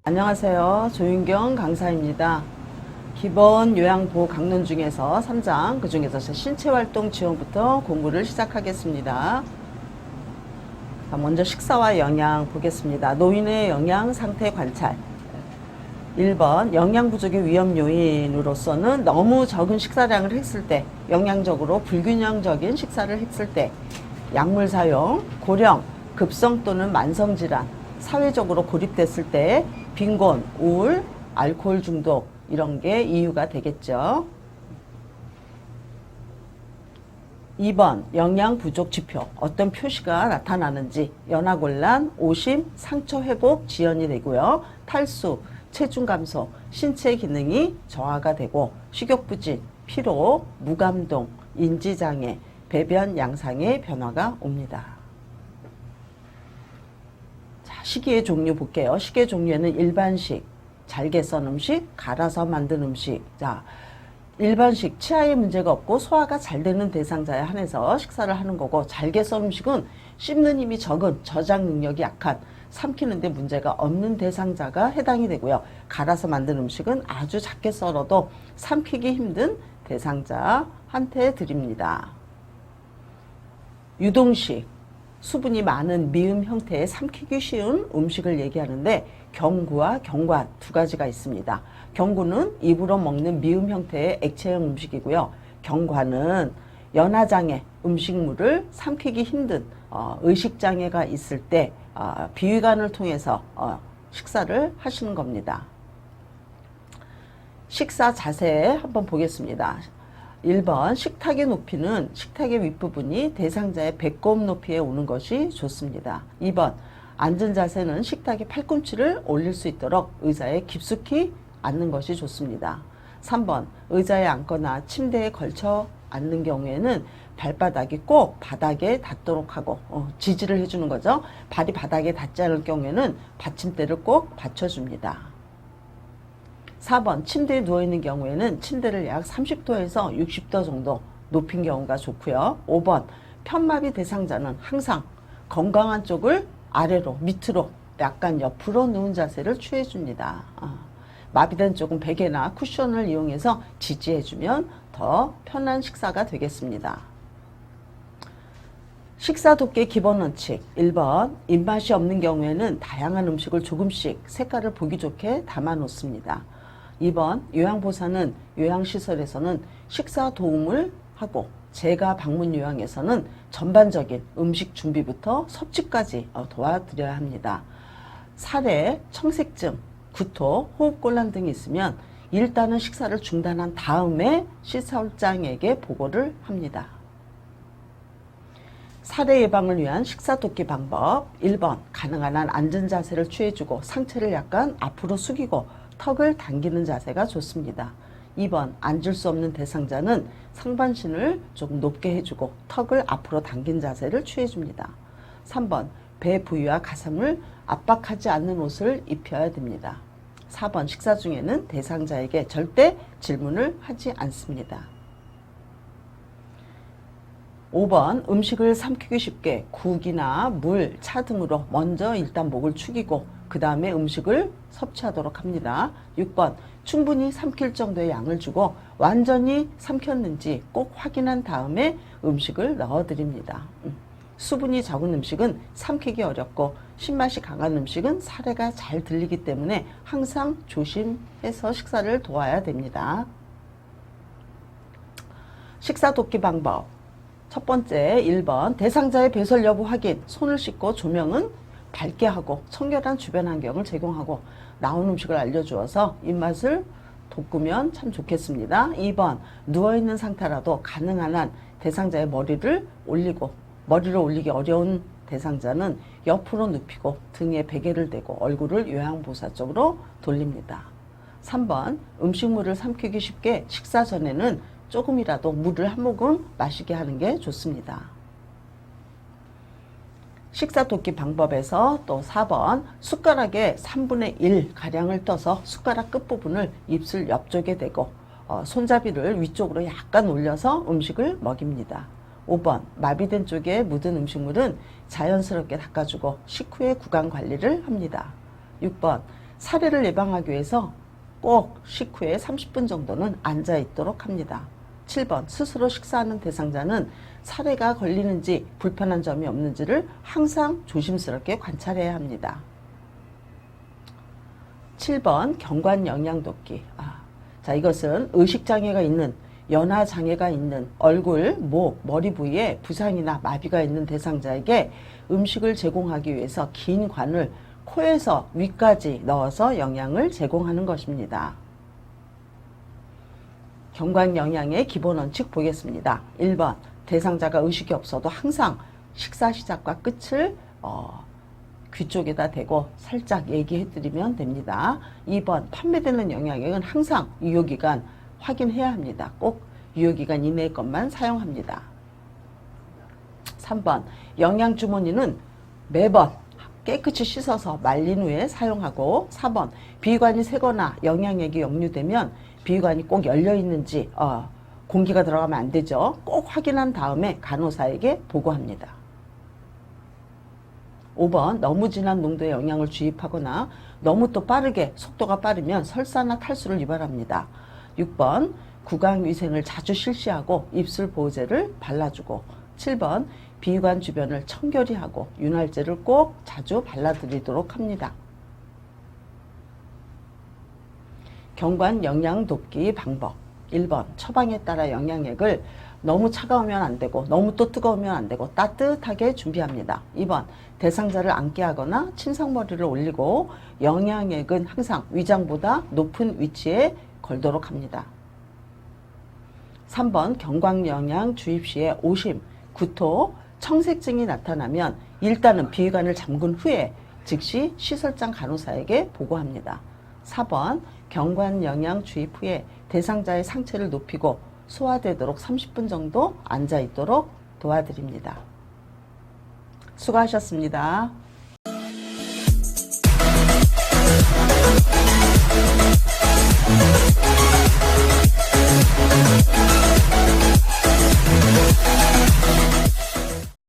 안녕하세요. 조윤경 강사입니다. 기본 요양보호 강론 중에서 3장, 그 중에서 신체활동 지원부터 공부를 시작하겠습니다. 먼저 식사와 영양 보겠습니다. 노인의 영양 상태 관찰. 1번, 영양 부족의 위험 요인으로서는 너무 적은 식사량을 했을 때, 영양적으로 불균형적인 식사를 했을 때, 약물 사용, 고령, 급성 또는 만성 질환, 사회적으로 고립됐을 때, 빈곤, 우울, 알코올 중독 이런 게 이유가 되겠죠. 2번, 영양 부족 지표. 어떤 표시가 나타나는지 연하곤란, 오심, 상처 회복 지연이 되고요. 탈수, 체중 감소, 신체 기능이 저하가 되고 식욕부진, 피로, 무감동, 인지장애, 배변 양상의 변화가 옵니다. 식이의 종류 볼게요. 식이의 종류에는 일반식, 잘게 썬 음식, 갈아서 만든 음식. 자, 일반식, 치아에 문제가 없고 소화가 잘 되는 대상자에 한해서 식사를 하는 거고, 잘게 썬 음식은 씹는 힘이 적은, 저장 능력이 약한, 삼키는데 문제가 없는 대상자가 해당이 되고요. 갈아서 만든 음식은 아주 작게 썰어도 삼키기 힘든 대상자한테 드립니다. 유동식, 수분이 많은 미음 형태의 삼키기 쉬운 음식을 얘기하는데 경구와 경관 두 가지가 있습니다. 경구는 입으로 먹는 미음 형태의 액체형 음식이고요. 경관은 연화장애, 음식물을 삼키기 힘든 의식장애가 있을 때 비위관을 통해서 식사를 하시는 겁니다. 식사 자세 한번 보겠습니다. 1번, 식탁의 높이는 식탁의 윗부분이 대상자의 배꼽 높이에 오는 것이 좋습니다. 2번, 앉은 자세는 식탁의 팔꿈치를 올릴 수 있도록 의자에 깊숙이 앉는 것이 좋습니다. 3번, 의자에 앉거나 침대에 걸쳐 앉는 경우에는 발바닥이 꼭 바닥에 닿도록 하고 지지를 해주는 거죠. 발이 바닥에 닿지 않을 경우에는 받침대를 꼭 받쳐줍니다. 4번, 침대에 누워있는 경우에는 침대를 약 30도에서 60도 정도 높인 경우가 좋고요. 5번, 편마비 대상자는 항상 건강한 쪽을 아래로, 밑으로, 약간 옆으로 누운 자세를 취해줍니다. 마비된 쪽은 베개나 쿠션을 이용해서 지지해주면 더 편한 식사가 되겠습니다. 식사 돕기의 기본 원칙. 1번, 입맛이 없는 경우에는 다양한 음식을 조금씩 색깔을 보기 좋게 담아 놓습니다. 2번, 요양보사는 요양시설에서는 식사 도움을 하고 제가 방문 요양에서는 전반적인 음식 준비부터 섭취까지 도와드려야 합니다. 살해, 청색증, 구토, 호흡곤란 등이 있으면 일단은 식사를 중단한 다음에 시설장에게 보고를 합니다. 살해 예방을 위한 식사 돕기 방법. 1번, 가능한 한 앉은 자세를 취해주고 상체를 약간 앞으로 숙이고 턱을 당기는 자세가 좋습니다. 2번, 앉을 수 없는 대상자는 상반신을 조금 높게 해주고 턱을 앞으로 당긴 자세를 취해줍니다. 3번, 배 부위와 가슴을 압박하지 않는 옷을 입혀야 됩니다. 4번, 식사 중에는 대상자에게 절대 질문을 하지 않습니다. 5번, 음식을 삼키기 쉽게 국이나 물, 차 등으로 먼저 일단 목을 축이고 그 다음에 음식을 섭취하도록 합니다. 6번, 충분히 삼킬 정도의 양을 주고 완전히 삼켰는지 꼭 확인한 다음에 음식을 넣어드립니다. 수분이 적은 음식은 삼키기 어렵고 신맛이 강한 음식은 사례가 잘 들리기 때문에 항상 조심해서 식사를 도와야 됩니다. 식사 돕기 방법. 첫 번째, 1번, 대상자의 배설 여부 확인. 손을 씻고 조명은 밝게 하고 청결한 주변 환경을 제공하고 나온 음식을 알려주어서 입맛을 돋구면 참 좋겠습니다. 2번, 누워있는 상태라도 가능한 한 대상자의 머리를 올리기 어려운 대상자는 옆으로 눕히고 등에 베개를 대고 얼굴을 요양보사 쪽으로 돌립니다. 3번, 음식물을 삼키기 쉽게 식사 전에는 조금이라도 물을 한 모금 마시게 하는 게 좋습니다. 식사 돕기 방법에서 또 4번, 숟가락에 3분의 1 가량을 떠서 숟가락 끝부분을 입술 옆쪽에 대고 손잡이를 위쪽으로 약간 올려서 음식을 먹입니다. 5번 마비된 쪽에 묻은 음식물은 자연스럽게 닦아주고 식후에 구강 관리를 합니다. 6번 사례를 예방하기 위해서 꼭 식후에 30분 정도는 앉아 있도록 합니다. 7번 스스로 식사하는 대상자는 사례가 걸리는지 불편한 점이 없는지를 항상 조심스럽게 관찰해야 합니다. 7번 경관 영양 돕기. 자, 이것은 의식장애가 있는, 연화장애가 있는 얼굴, 목, 머리 부위에 부상이나 마비가 있는 대상자에게 음식을 제공하기 위해서 긴 관을 코에서 위까지 넣어서 영양을 제공하는 것입니다. 경관 영양의 기본 원칙 보겠습니다. 1번 대상자가 의식이 없어도 항상 식사 시작과 끝을 귀 쪽에다 대고 살짝 얘기해 드리면 됩니다. 2번 판매되는 영양액은 항상 유효기간 확인해야 합니다. 꼭 유효기간 이내의 것만 사용합니다. 3번 영양주머니는 매번 깨끗이 씻어서 말린 후에 사용하고 4번 비위관이 새거나 영양액이 역류되면 비위관이 꼭 열려 있는지 공기가 들어가면 안 되죠. 꼭 확인한 다음에 간호사에게 보고합니다. 5번 너무 진한 농도의 영양을 주입하거나 너무 또 빠르게 속도가 빠르면 설사나 탈수를 유발합니다. 6번 구강위생을 자주 실시하고 입술 보호제를 발라주고 7번 비위관 주변을 청결히 하고 윤활제를 꼭 자주 발라드리도록 합니다. 경관 영양 돕기 방법 1번 처방에 따라 영양액을 너무 차가우면 안 되고 너무 또 뜨거우면 안 되고 따뜻하게 준비합니다. 2번 대상자를 앉게 하거나 침상머리를 올리고 영양액은 항상 위장보다 높은 위치에 걸도록 합니다. 3번 경광영양 주입 시에 오심, 구토, 청색증이 나타나면 일단은 비위관을 잠근 후에 즉시 시설장 간호사에게 보고합니다. 4번 경관영양 주입 후에 대상자의 상체를 높이고 소화되도록 30분 정도 앉아 있도록 도와드립니다. 수고하셨습니다.